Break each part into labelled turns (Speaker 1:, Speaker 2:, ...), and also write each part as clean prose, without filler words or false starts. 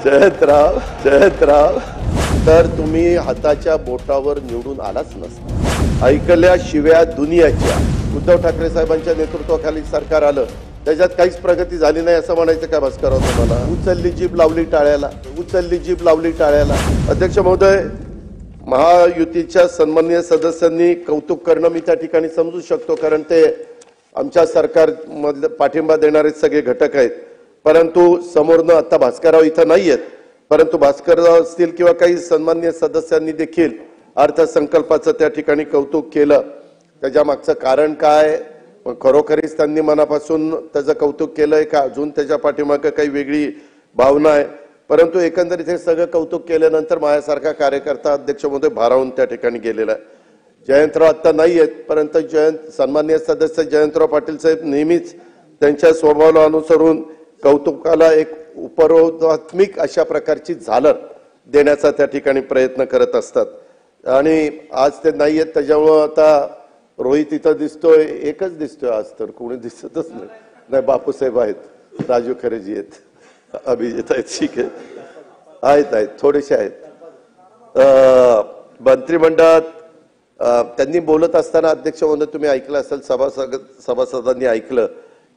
Speaker 1: जयंतराव तर तुम्ही हाताच्या बोटावर निवडून आलाच नसता। ऐकल्याशिवाय दुनियाच्या उद्धव ठाकरे साहेबांच्या नेतृत्वाखाली सरकार आलं, त्याच्यात काहीच प्रगती झाली नाही असं म्हणायचं काय भास्करराव तुम्हाला? उचलली जीभ लावली टाळ्याला। अध्यक्ष महोदय, महायुतीच्या सन्माननीय सदस्यांनी कौतुक करणं मी त्या ठिकाणी समजू शकतो, कारण ते आमच्या सरकारमधले पाठिंबा देणारे सगळे घटक आहेत। परंतु समोरनं आता भास्करराव इथं नाहीयेत, परंतु भास्करराव असतील किंवा काही सन्माननीय सदस्यांनी देखील अर्थसंकल्पाचं त्या ठिकाणी कौतुक केलं। त्याच्या मागचं कारण काय? खरोखरीच त्यांनी मनापासून त्याचं कौतुक केलंय का अजून त्याच्या पाठीमागे काही वेगळी भावना आहे? परंतु एकंदरीत हे सगळं कौतुक केल्यानंतर माझ्यासारखा कार्यकर्ता अध्यक्ष महोदय भारावून त्या ठिकाणी गेलेला आहे। जयंतराव आता नाहीयेत, परंतु सन्माननीय सदस्य जयंतराव पाटील साहेब नेहमीच त्यांच्या स्वभावाला अनुसरून कौतुकाला एक उपरोधात्मक अशा प्रकारची झालर देण्याचा त्या ठिकाणी प्रयत्न करत असतात। आणि आज ते नाहीयेत, त्याच्यामुळं आता रोहित इथं दिसतोय, एकच दिसतोय, आज तर कोणी दिसतच नाही। बापूसाहेब आहेत, राजू खरेजी आहेत, अभिजित आहेत, ठीक आहेत, थोडेसे आहेत। मंत्रिमंडळात त्यांनी बोलत असताना अध्यक्ष महोदय तुम्ही ऐकलं असेल, सभासदांनी ऐकलं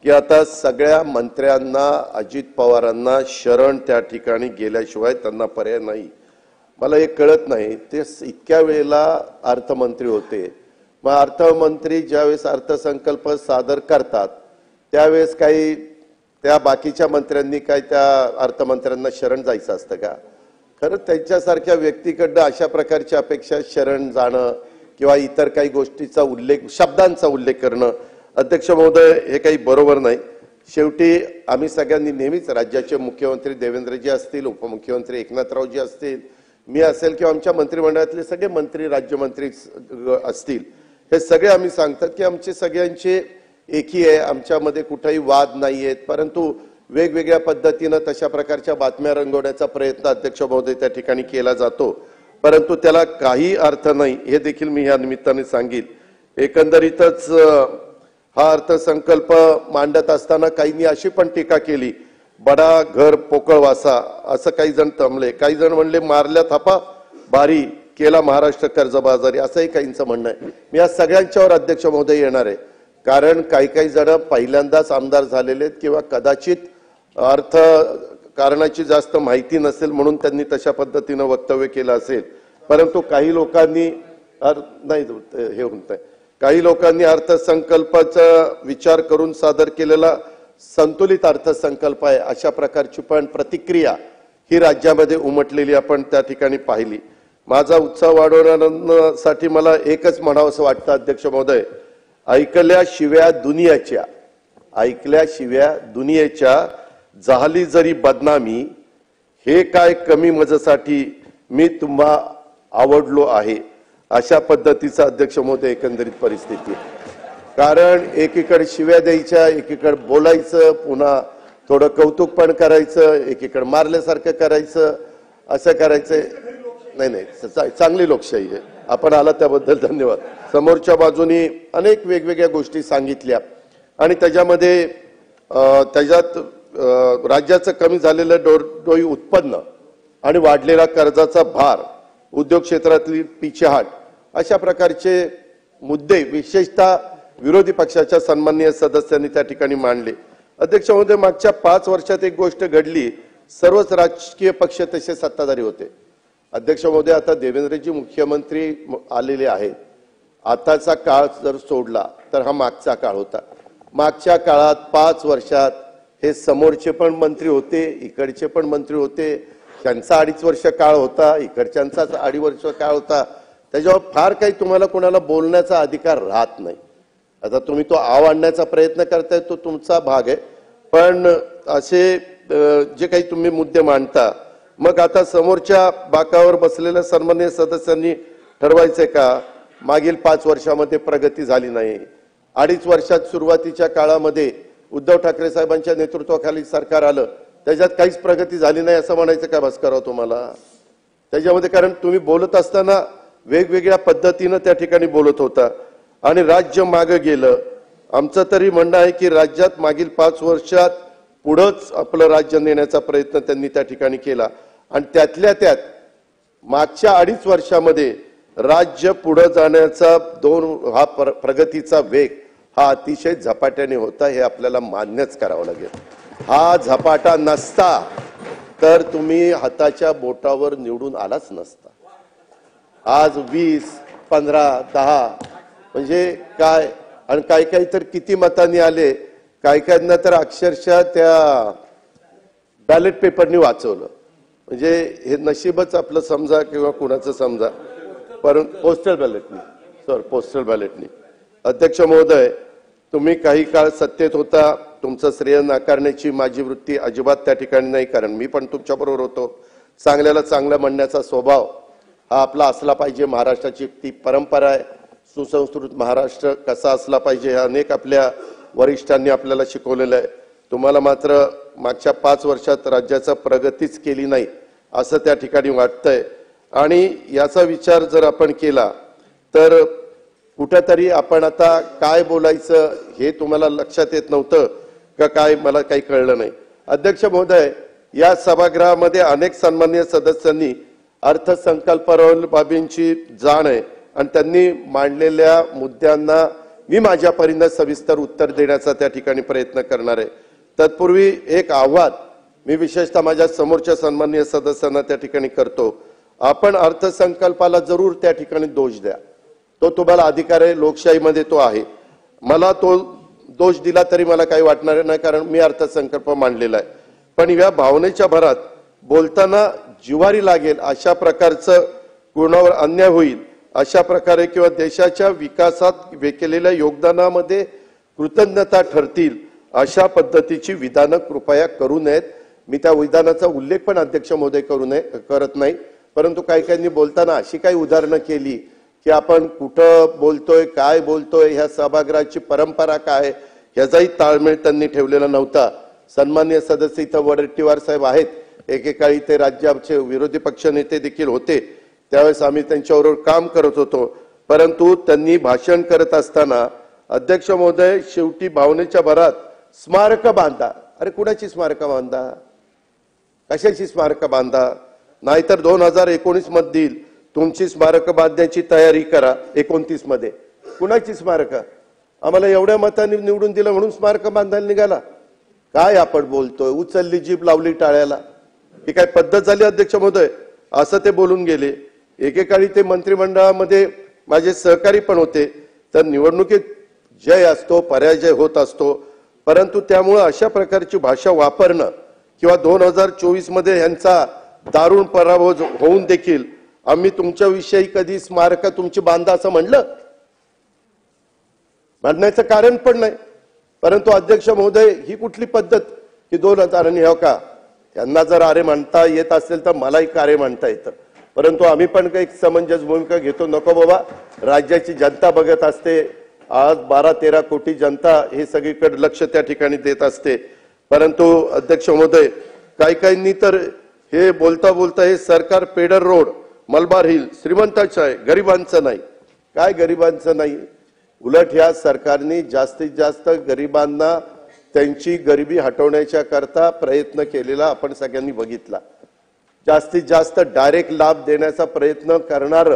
Speaker 1: की आता सगळ्या मंत्र्यांना अजित पवारांना शरण त्या ठिकाणी गेल्याशिवाय त्यांना पर्याय नाही। मला एक कळत नाही, ते इतक्या वेळेला अर्थमंत्री होते, मग अर्थमंत्री ज्यावेळेस अर्थसंकल्प सादर करतात त्यावेळेस काही त्या बाकीच्या मंत्र्यांनी काय त्या अर्थमंत्र्यांना शरण जायचं असतं का? खरं त्यांच्यासारख्या व्यक्तीकडनं अशा प्रकारची अपेक्षा शरण जाणं किंवा इतर काही गोष्टीचा उल्लेख, शब्दांचा उल्लेख करणं अध्यक्ष महोदय हे काही बरोबर नाही। शेवटी आम्ही सगळ्यांनी नेहमीच राज्याचे मुख्यमंत्री देवेंद्रजी असतील, उपमुख्यमंत्री एकनाथरावजी असतील, मी असेल किंवा आमच्या मंत्रिमंडळातले सगळे मंत्री, राज्यमंत्री असतील, हे सगळे आम्ही सांगतात की आमचे सगळ्यांचे एकी आहे, आमच्यामध्ये कुठेही वाद नाही आहेत, परंतु वेगवेगळ्या पद्धतीनं तशा प्रकारच्या बातम्या रंगवण्याचा प्रयत्न अध्यक्ष महोदय त्या ठिकाणी केला जातो, परंतु त्याला काही अर्थ नाही हे देखील मी या निमित्ताने सांगेन। एकंदरीतच हा अर्थसंकल्प मांडत असताना काहींनी अशी पण टीका केली, बडा घर पोकळ वासा, असं काही जण तमले, काही जण म्हणले मारल्या थापा भारी केला महाराष्ट्र कर्जबाजारी, असंही काहींचं म्हणणं आहे। मी या सगळ्यांच्यावर अध्यक्ष महोदय येणार आहे, कारण काही जण पहिल्यांदाच आमदार झालेले आहेत किंवा कदाचित अर्थ कारणाची जास्त माहिती नसेल म्हणून त्यांनी तशा पद्धतीनं वक्तव्य केलं असेल, परंतु काही लोकांनी काही लोकांनी अर्थसंकल्पाचा विचार करून सादर केलेला संतुलित अर्थसंकल्प आहे अशा प्रकारची पण प्रतिक्रिया ही राज्यामध्ये उमटलेली आपण त्या ठिकाणी पाहिली। माझा उत्साह वाढवण्यासाठी मला एकच म्हणावंसं वाटतं अध्यक्ष महोदय, ऐकल्याशिवाय दुनियेच्या झाली जरी बदनामी, हे काय कमी मजेसाठी मी तुम्हा आवडलो आहे, अशा पद्धतीचं अध्यक्ष महोदय एकंदरीत परिस्थिती आहे। कारण एकीकडे शिव्या द्यायच्या, एकीकडे बोलायचं, पुन्हा थोडं कौतुक पण करायचं, एकीकडे मारल्यासारखं करायचं, असं करायचं नाही। चांगली लोकशाही आहे, आपण आला त्याबद्दल धन्यवाद। समोरच्या बाजूनी अनेक वेगवेगळ्या गोष्टी सांगितल्या आणि त्याच्यामध्ये राज्याचं कमी झालेलं डोई उत्पन्न आणि वाढलेला कर्जाचा भार, उद्योग क्षेत्रातली पिछेहाट, अशा प्रकारचे मुद्दे विशेषतः विरोधी पक्षाच्या सन्माननीय सदस्यांनी त्या ठिकाणी मांडले। अध्यक्ष महोदय, मागच्या 5 वर्षात एक गोष्ट घडली, सर्वच राजकीय पक्ष तसे सत्ताधारी होते। अध्यक्ष महोदय, आता देवेंद्रजी मुख्यमंत्री आलेले आहेत, आताचा काळ जर सोडला तर हा मागचा काळ होता। मागच्या काळात 5 वर्षात हे समोरचे पण मंत्री होते, इकडचे पण मंत्री होते, त्यांचा 2.5 वर्ष काळ होता, इकडच्यांचा 2.5 वर्ष काळ होता, त्याच्यावर फार काही तुम्हाला कोणाला बोलण्याचा अधिकार राहत नाही। आता तुम्ही तो आव आणण्याचा प्रयत्न करताय तो तुमचा भाग आहे, पण असे जे काही तुम्ही मुद्दे मांडता, मग आता समोरच्या बाकावर बसलेल्या सन्माननीय सदस्यांनी ठरवायचंय का मागील 5 वर्षामध्ये प्रगती झाली नाही, 2.5 वर्षात सुरुवातीच्या काळामध्ये उद्धव ठाकरे साहेबांच्या नेतृत्वाखाली सरकार आलं, त्याच्यात काहीच प्रगती झाली नाही असं म्हणायचं काय भास्करराव तुम्हाला? त्याच्यामध्ये कारण तुम्ही बोलत असताना वेगवेगळ्या पद्धतीनं त्या ठिकाणी बोलत होता आणि राज्य मागे गेलं। आमचं तरी म्हणणं आहे की राज्यात मागील 5 वर्षात पुढंच आपलं राज्य नेण्याचा प्रयत्न त्यांनी त्या ठिकाणी केला आणि त्यातल्या त्यात मागच्या 2.5 वर्षामध्ये राज्य पुढे जाण्याचा हा प्रगतीचा वेग हा अतिशय झपाट्याने होता, हे आपल्याला मान्यच करावं लागेल। हा झपाटा नसता तर तुम्ही हाताच्या बोटावर निवडून आलाच नसता। आज 20, 15, 10 म्हणजे काय, आणि काही तर किती मतांनी आले, काहींना तर अक्षरशः त्या बॅलेट पेपरनी वाचवलं। म्हणजे हे नशीबच आपलं समजा किंवा कुणाचं समजा, परंतु पोस्टल बॅलेटनी। अध्यक्ष महोदय, तुम्ही काही काळ सत्तेत होता, तुमचं श्रेय नाकारण्याची माझी वृत्ती अजिबात त्या ठिकाणी नाही, कारण मी पण तुमच्याबरोबर होतो। चांगल्याला चांगलं म्हणण्याचा स्वभाव हा आपला असला पाहिजे, महाराष्ट्राची ती परंपरा आहे। सुसंस्कृत महाराष्ट्र कसा असला पाहिजे हे अनेक आपल्या वरिष्ठांनी आपल्याला शिकवलेलं आहे। तुम्हाला मात्र मागच्या 5 वर्षात राज्याचा प्रगतीच केली नाही असं त्या ठिकाणी वाटतंय, आणि याचा विचार जर आपण केला तर कुठेतरी आपण आता काय बोलायचं हे तुम्हाला लक्षात येत नव्हतं का काय, मला काही कळलं नाही। अध्यक्ष महोदय, या सभागृहामध्ये अनेक सन्माननीय सदस्यांनी अर्थसंकल्पावरील बाबींची जाण आहे आणि त्यांनी मांडलेल्या मुद्द्यांना मी माझ्या परीने सविस्तर उत्तर देण्याचा त्या ठिकाणी प्रयत्न करणार आहे। तत्पूर्वी एक आव्हान मी विशेषतः माझ्या समोरच्या सन्माननीय सदस्यांना त्या ठिकाणी करतो, आपण अर्थसंकल्पाला जरूर त्या ठिकाणी दोष द्या, तो तुम्हाला अधिकार आहे, लोकशाहीमध्ये तो आहे। मला तो दोष दिला तरी मला काही वाटणार नाही, कारण मी अर्थसंकल्प मांडलेला आहे। पण या भावनेच्या भरात बोलताना जिव्हारी लागेल अशा प्रकारचं, कोणावर अन्याय होईल अशा प्रकारे किंवा देशाच्या विकासात केलेल्या योगदानामध्ये कृतज्ञता ठरतील अशा पद्धतीची विधानं कृपया करू नयेत। मी त्या विधानाचा उल्लेख पण अध्यक्ष महोदय करत नाही, परंतु काहींनी बोलताना अशी काही उदाहरणं केली की आपण कुठं बोलतोय, काय बोलतोय, ह्या सभागृहाची परंपरा काय, ह्याचाही ताळमेळ त्यांनी ठेवलेला नव्हता। सन्माननीय सदस्य इथं वडेट्टीवार साहेब आहेत, एकेकाळी ते राज्याचे विरोधी पक्ष नेते देखील होते, त्यावेळेस आम्ही त्यांच्याबरोबर काम करत होतो। परंतु त्यांनी भाषण करत असताना अध्यक्ष महोदय शेवटी भावनेच्या भरात स्मारक बांधा, अरे कुणाची स्मारक बांधा, कशाची स्मारक बांधा, नाहीतर 2019 मध्ये तुमची स्मारक बांधण्याची तयारी करा। 29 मध्ये कुणाची स्मारक, आम्हाला एवढ्या मतांनी निवडून दिलं म्हणून स्मारक बांधायला निघाला, काय आपण बोलतोय, उचलली जीभ लावली टाळ्याला, ही काय पद्धत झाली अध्यक्ष महोदय, असं ते बोलून गेले। एकेकाळी ते मंत्रिमंडळामध्ये माझे सहकारी पण होते, तर निवडणुकीत जय असतो, पराजय होत असतो, परंतु त्यामुळे अशा प्रकारची भाषा वापरणं किंवा 2024 मध्ये यांचा दारुण पराभव होऊन देखील आम्ही तुमच्याविषयी कधी स्मारक तुमची बांधा असं म्हणण्याचं कारण पण नाही। परंतु अध्यक्ष महोदय, ही कुठली पद्धत की 2000 आणि हो का, यांना जर अरे म्हणता येत असेल तर मलाही कार्य म्हणता येतं, परंतु आम्ही पण काही समंजस भूमिका घेतो। नको बाबा, राज्याची जनता बघत असते, आज 12-13 कोटी जनता हे सगळीकडे लक्ष त्या ठिकाणी देत असते। परंतु अध्यक्ष महोदय, काहींनी तर हे बोलता बोलता हे सरकार पेडर रोड, मलबार हिल श्रीमंताचं आहे, गरिबांचं नाही। काय गरिबांचं नाही, उलट ह्या सरकारने जास्तीत जास्त गरिबांना त्यांची गरिबी हटवण्याच्या करता प्रयत्न केलेला आपण सगळ्यांनी बघितला। जास्तीत जास्त डायरेक्ट लाभ देण्याचा प्रयत्न करणार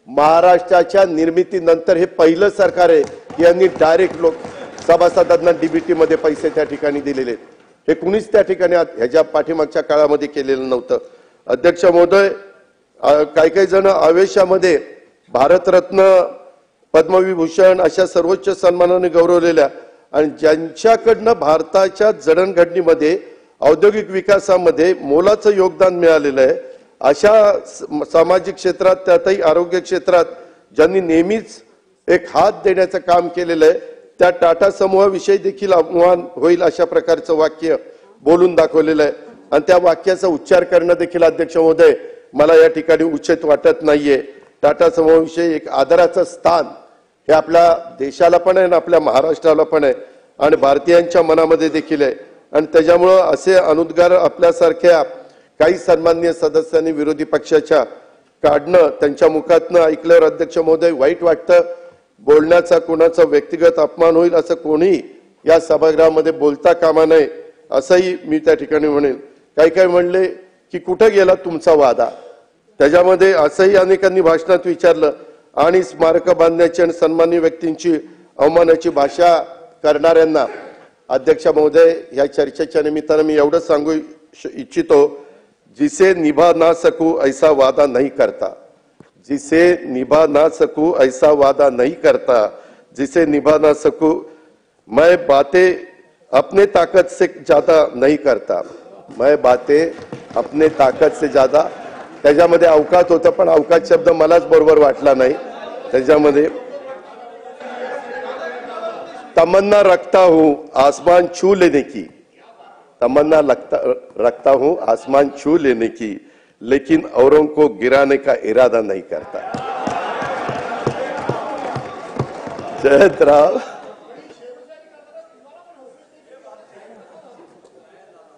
Speaker 1: महाराष्ट्राच्या निर्मितीनंतर हे पहिलं सरकार आहे की यांनी डायरेक्ट सभासदांना डीबीटी मध्ये पैसे त्या ठिकाणी दिलेले, हे कुणीच त्या ठिकाणी ह्याच्या पाठीमागच्या काळामध्ये केलेलं नव्हतं। अध्यक्ष महोदय, काही जण आवेशामध्ये भारतरत्न, पद्मविभूषण अशा सर्वोच्च सन्मानाने गौरवलेल्या आणि ज्यांच्याकडनं भारताच्या जडणघडणीमध्ये औद्योगिक विकासामध्ये मोलाचं योगदान मिळालेलं आहे, अशा सामाजिक क्षेत्रात त्यातही आरोग्य क्षेत्रात ज्यांनी नेहमीच एक हात देण्याचं काम केलेलं आहे, त्या टाटा समूहाविषयी देखील आव्हान होईल अशा प्रकारचं वाक्य बोलून दाखवलेलं आहे। आणि त्या वाक्याचा उच्चार करणं देखील अध्यक्ष महोदय मला या ठिकाणी उचित वाटत नाहीये। टाटा समूहाविषयी एक आदराचं स्थान हे आपल्या देशाला पण आहे आणि आपल्या महाराष्ट्राला पण आहे आणि भारतीयांच्या मनामध्ये देखील आहे, आणि त्याच्यामुळे असे अनुद्गार आपल्यासारख्या काही सन्माननीय सदस्यांनी विरोधी पक्षाच्या काढणं, त्यांच्या मुखातनं ऐकल्यावर अध्यक्ष महोदय वाईट वाटतं। बोलण्याचा कोणाचा व्यक्तिगत अपमान होईल असं कोणी या सभागृहामध्ये बोलता कामा नये, असंही मी त्या ठिकाणी म्हणेन. काही काही म्हणले की कुठं गेला तुमचा वादा. त्याच्यामध्ये असंही अनेकांनी भाषणात विचारलं आणि स्मारक बांधण्याची आणि सन्माननीय व्यक्तींची अवमानाची भाषा करणाऱ्यांना अध्यक्ष महोदय या चर्चेच्या निमित्तानं मी एवढंच सांगू इच्छितो, जिसे निभा ना सकू ऐसा वादा नहीं करता, जिसे निभा ना सकू ऐसा वादा नहीं करता, जिसे निभा ना सकू मैं बातें अपने ताकत से ज्यादा नहीं करता, मैं बातें अपने ताकत से ज्यादा. त्याच्यामध्ये अवकात होतं पण अवकात शब्द मलाच बरोबर वाटला नाही. त्याच्यामध्ये तमन्ना रखता हूं आसमान छू लेने की, तमन्ना रखता हूं आसमान छू लेने की, लेकिन औरों को गिराने का इरादा नहीं करता. जयंतराव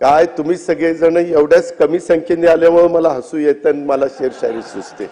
Speaker 1: काय तुम्ही सगळेजण एवढ्याच कमी संख्येने आल्यामुळे मला हसू येतं आणि मला शेरशायरी सुचते.